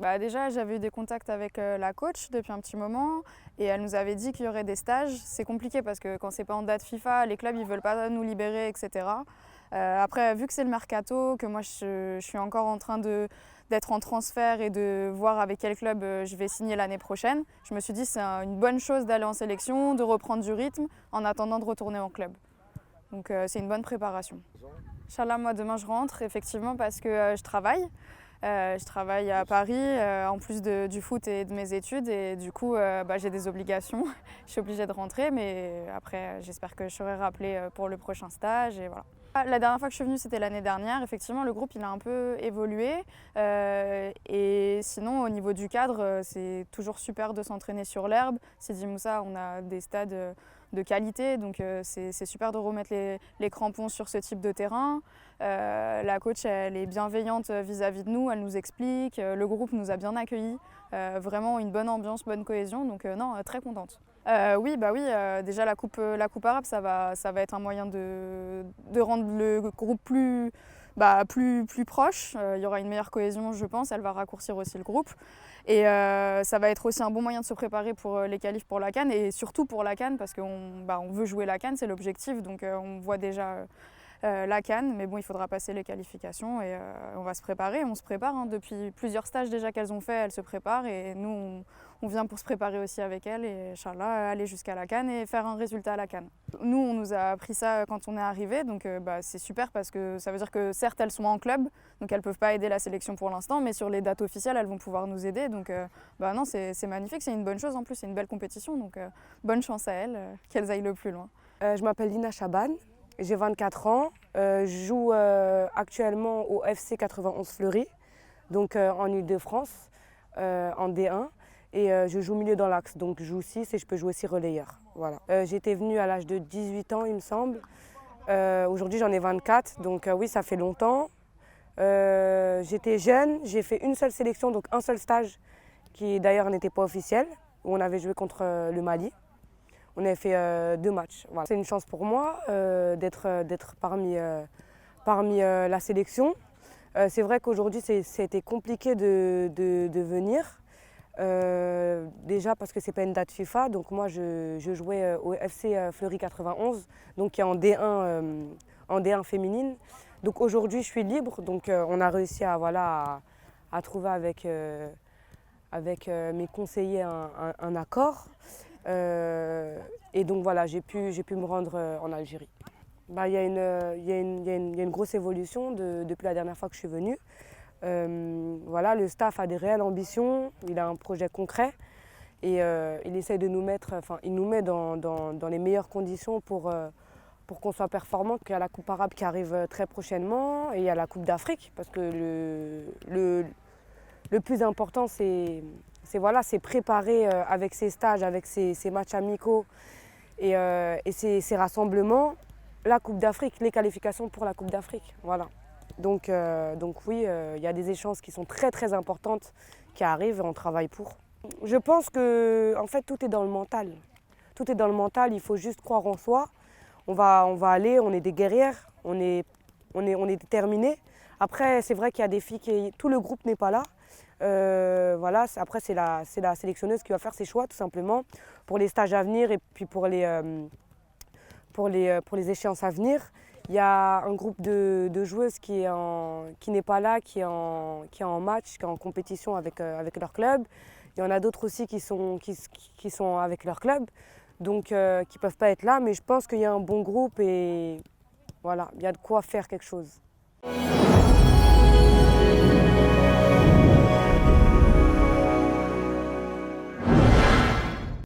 Bah déjà, j'avais eu des contacts avec la coach depuis un petit moment et elle nous avait dit qu'il y aurait des stages. C'est compliqué parce que quand c'est pas en date FIFA, les clubs ils veulent pas nous libérer, etc. Après, vu que c'est le mercato, que moi je suis encore en train d'être en transfert et de voir avec quel club je vais signer l'année prochaine, je me suis dit c'est une bonne chose d'aller en sélection, de reprendre du rythme en attendant de retourner en club. Donc c'est une bonne préparation. Inch'Allah, moi demain je rentre effectivement parce que je travaille. Je travaille à Paris en plus du foot et de mes études et du coup j'ai des obligations. Je suis obligée de rentrer mais après j'espère que je serai rappelée pour le prochain stage et voilà. La dernière fois que je suis venue c'était l'année dernière. Effectivement le groupe il a un peu évolué et sinon au niveau du cadre c'est toujours super de s'entraîner sur l'herbe. Sidi Moussa on a des stades de qualité donc c'est super de remettre les crampons sur ce type de terrain. La coach elle est bienveillante vis-à-vis de nous, elle nous explique, le groupe nous a bien accueillis, vraiment une bonne ambiance, bonne cohésion, donc non, très contente. Oui, déjà la coupe arabe ça va être un moyen de rendre le groupe plus proche, il y aura une meilleure cohésion je pense, elle va raccourcir aussi le groupe et ça va être aussi un bon moyen de se préparer pour les qualifs pour la CAN et surtout pour la CAN parce qu'on veut jouer la CAN, c'est l'objectif donc on voit déjà la CAN, mais bon, il faudra passer les qualifications et on va se préparer. On se prépare hein, depuis plusieurs stages déjà qu'elles ont fait, elles se préparent et nous, on vient pour se préparer aussi avec elles et Inch'Allah, aller jusqu'à la CAN et faire un résultat à la CAN. Nous, on nous a appris ça quand on est arrivé, donc c'est super parce que ça veut dire que certes, elles sont en club, donc elles ne peuvent pas aider la sélection pour l'instant, mais sur les dates officielles, elles vont pouvoir nous aider. Donc non, c'est magnifique, c'est une bonne chose en plus, c'est une belle compétition, donc bonne chance à elles, qu'elles aillent le plus loin. Je m'appelle Lina Chaban. J'ai 24 ans, je joue actuellement au FC 91 Fleury, donc en Ile-de-France, en D1. Et je joue milieu dans l'axe, donc je joue 6 et je peux jouer aussi relayeur. Voilà. J'étais venue à l'âge de 18 ans, il me semble. Aujourd'hui, j'en ai 24, donc oui, ça fait longtemps. J'étais jeune, j'ai fait une seule sélection, donc un seul stage, qui d'ailleurs n'était pas officiel, où on avait joué contre le Mali. On avait fait 2 matchs. Voilà. C'est une chance pour moi d'être parmi la sélection. C'est vrai qu'aujourd'hui, c'était compliqué de venir. Déjà parce que ce n'est pas une date FIFA. Donc moi, je jouais au FC Fleury 91, donc qui est en D1 féminine. Donc aujourd'hui, je suis libre. Donc on a réussi à trouver avec mes conseillers un accord. Et donc voilà, j'ai pu me rendre en Algérie. Il y a une grosse évolution depuis la dernière fois que je suis venue. Voilà, le staff a des réelles ambitions, il a un projet concret et il essaye de nous mettre, il nous met dans les meilleures conditions pour qu'on soit performant. Il y a la Coupe arabe qui arrive très prochainement et il y a la Coupe d'Afrique parce que le plus important c'est préparer avec ces stages, avec ces matchs amicaux et ces rassemblements, la Coupe d'Afrique, les qualifications pour la Coupe d'Afrique. Voilà. Donc oui, il y a des échéances qui sont très très importantes qui arrivent et on travaille pour. Je pense que en fait, tout est dans le mental. Tout est dans le mental, il faut juste croire en soi. On va aller, on est des guerrières, on est déterminés. Après, c'est vrai qu'il y a des filles tout le groupe n'est pas là. Voilà, après c'est la sélectionneuse qui va faire ses choix tout simplement pour les stages à venir et puis pour les échéances à venir. Il y a un groupe de joueuses qui n'est pas là, qui est en match, qui est en compétition avec leur club. Il y en a d'autres aussi qui sont avec leur club, donc qui ne peuvent pas être là. Mais je pense qu'il y a un bon groupe et voilà, il y a de quoi faire quelque chose.